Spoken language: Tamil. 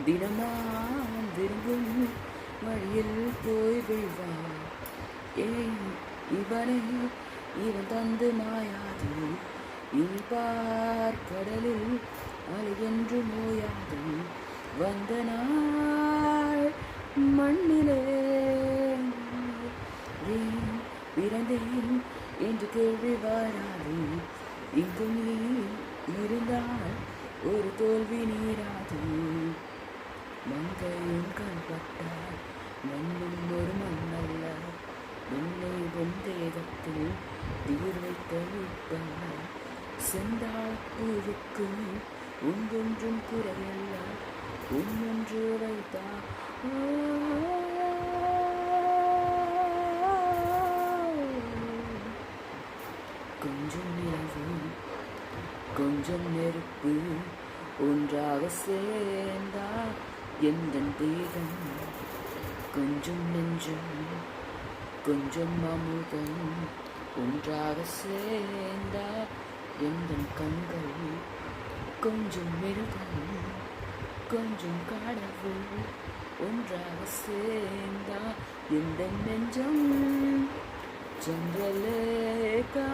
தினம் நான் விரும்பும் வழியில் போய் விழ்வார். ஏன் இவனை இவன் தந்து மாயாது, இனி பார் கடலில் அலை என்று மோயாது. வந்த நாள் மண்ணிலே ஏன் பிறந்தேன் என்று கேள்வி வராது. இங்கு நீ இருந்தால் ஒரு தோல்வி நீராது. மங்கையும் கண்பட்டால் மண்ணும் ஒரு மண்ணல்ல, உன்னை வெந்தேகத்தில் தீர் வைத்த விட்டார். செந்தாப்பூவுக்கு ஒன்றொன்றும் குறையல்ல, ஒன்றொன்று வைத்தார். கொஞ்சம் நிலவு கொஞ்சம் நெருப்பு ஒன்றாக சேர்ந்தா எந்த தேகம், கொஞ்சம் நெஞ்சம் கொஞ்சம் அமுதம் ஒன்றாக சேர்ந்தா எந்த கண்கள், கொஞ்சம் மிருகம் கொஞ்சம் கடவுள் ஒன்றாக சேர்ந்தா எந்த நெஞ்சம். சந்திரலேகா